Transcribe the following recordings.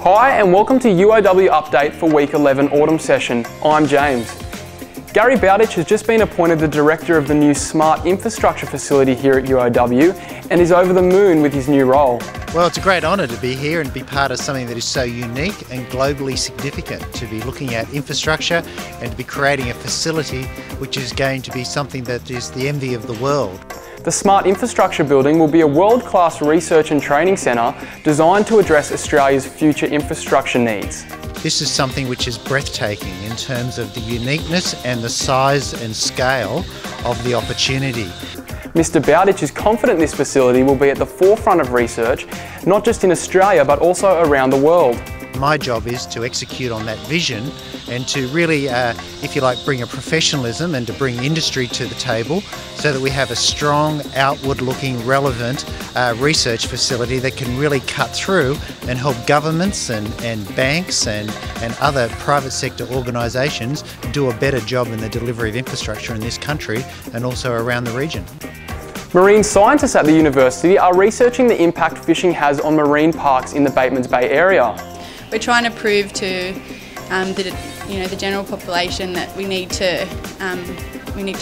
Hi and welcome to UOW Update for Week 11 Autumn Session. I'm James. Gary BOWDITCH has just been appointed the Director of the new Smart Infrastructure Facility here at UOW and is over the moon with his new role. Well, it's a great honour to be here and be part of something that is so unique and globally significant, to be looking at infrastructure and to be creating a facility which is going to be something that is the envy of the world. The Smart Infrastructure building will be a world-class research and training centre designed to address Australia's future infrastructure needs. This is something which is breathtaking in terms of the uniqueness and the size and scale of the opportunity. Mr BOWDITCH is confident this facility will be at the forefront of research, not just in Australia but also around the world. My job is to execute on that vision and to really, if you like, bring a professionalism and to bring industry to the table so that we have a strong, outward-looking, relevant research facility that can really cut through and help governments and banks and other private sector organisations do a better job in the delivery of infrastructure in this country and also around the region. Marine scientists at the university are researching the impact fishing has on marine parks in the Batemans Bay area. We're trying to prove to the general population that we need to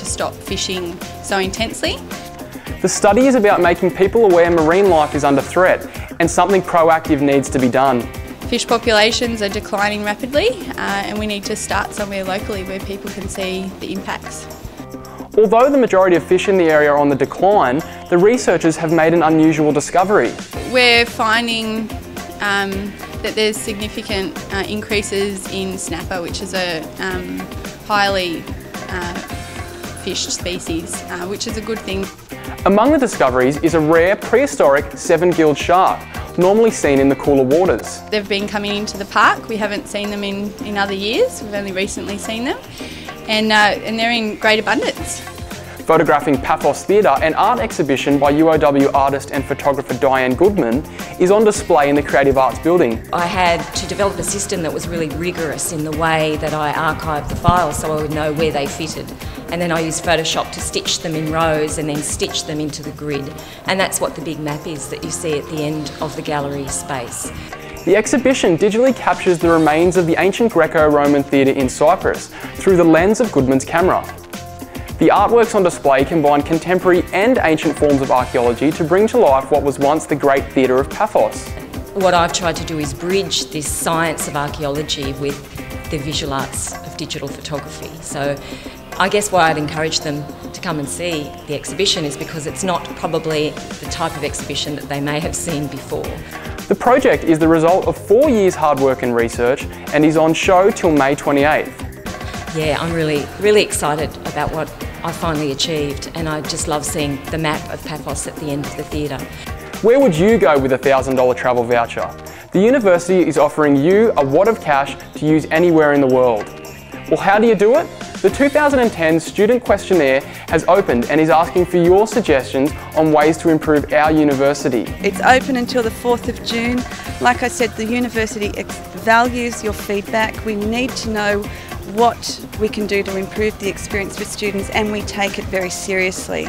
stop fishing so intensely. The study is about making people aware marine life is under threat and something proactive needs to be done. Fish populations are declining rapidly and we need to start somewhere locally where people can see the impacts. Although the majority of fish in the area are on the decline, the researchers have made an unusual discovery. We're finding that there's significant increases in snapper, which is a highly fished species, which is a good thing. Among the discoveries is a rare prehistoric seven-gilled shark, normally seen in the cooler waters. They've been coming into the park. We haven't seen them in other years. We've only recently seen them, and they're in great abundance. Photographing Paphos Theatre, an art exhibition by UOW artist and photographer DIANE GOODMAN, is on display in the Creative Arts building. I had to develop a system that was really rigorous in the way that I archived the files so I would know where they fitted. And then I used Photoshop to stitch them in rows and then stitch them into the grid. And that's what the big map is that you see at the end of the gallery space. The exhibition digitally captures the remains of the ancient Greco-Roman theatre in Cyprus through the lens of Goodman's camera. The artworks on display combine contemporary and ancient forms of archaeology to bring to life what was once the great theatre of Paphos. What I've tried to do is bridge this science of archaeology with the visual arts of digital photography. So I guess why I'd encourage them to come and see the exhibition is because it's not probably the type of exhibition that they may have seen before. The project is the result of 4 years' hard work and research and is on show till May 28th. Yeah, I'm really excited about what I finally achieved, and I just love seeing the map of Paphos at the end of the theatre. Where would you go with a $1,000 travel voucher? The university is offering you a wad of cash to use anywhere in the world. Well, how do you do it? The 2010 Student Questionnaire has opened and is asking for your suggestions on ways to improve our university. It's open until the 4th of June. Like I said, the university values your feedback. We need to know what we can do to improve the experience for students, and we take it very seriously.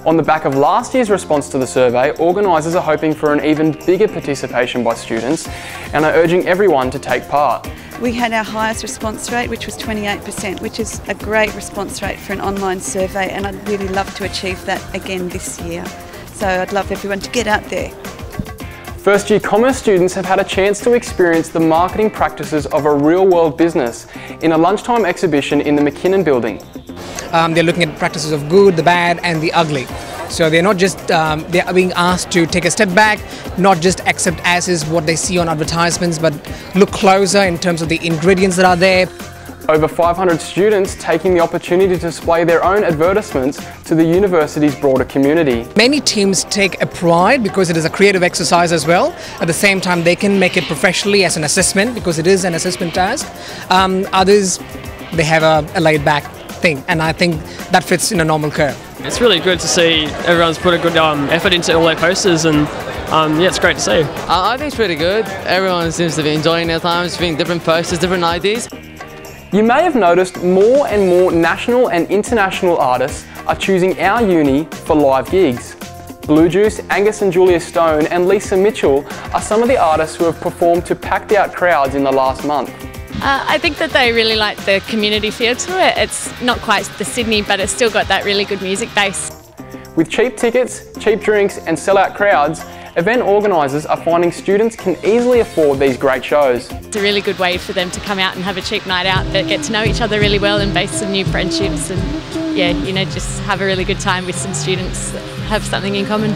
On the back of last year's response to the survey, organisers are hoping for an even bigger participation by students and are urging everyone to take part. We had our highest response rate, which was 28%, which is a great response rate for an online survey, and I'd really love to achieve that again this year. So I'd love everyone to get out there. First year commerce students have had a chance to experience the marketing practices of a real-world business in a lunchtime exhibition in the McKinnon building. They're looking at practices of good, the bad and the ugly. So they're not just, they are being asked to take a step back, not just accept as is what they see on advertisements, but look closer in terms of the ingredients that are there. Over 500 students taking the opportunity to display their own advertisements to the university's broader community. Many teams take a pride because it is a creative exercise as well. At the same time, they can make it professionally as an assessment because it is an assessment task. Others, they have a laid-back thing, and I think that fits in a normal curve. It's really good to see everyone's put a good effort into all their posters, and yeah, it's great to see. I think it's pretty good. Everyone seems to be enjoying their time, seeing different posters, different ideas. You may have noticed more and more national and international artists are choosing our uni for live gigs. Blue Juice, Angus and Julia Stone and Lisa Mitchell are some of the artists who have performed to packed out crowds in the last month. I think that they really like the community feel to it. It's not quite the Sydney, but it's still got that really good music base. With cheap tickets, cheap drinks and sellout crowds, event organisers are finding students can easily afford these great shows. It's a really good way for them to come out and have a cheap night out, that get to know each other really well and base some new friendships and just have a really good time with some students that have something in common.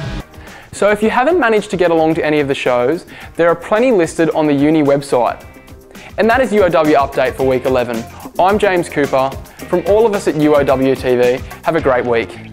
So if you haven't managed to get along to any of the shows, there are plenty listed on the uni website. And that is UOW Update for week 11. I'm James Cooper. From all of us at UOW TV, have a great week.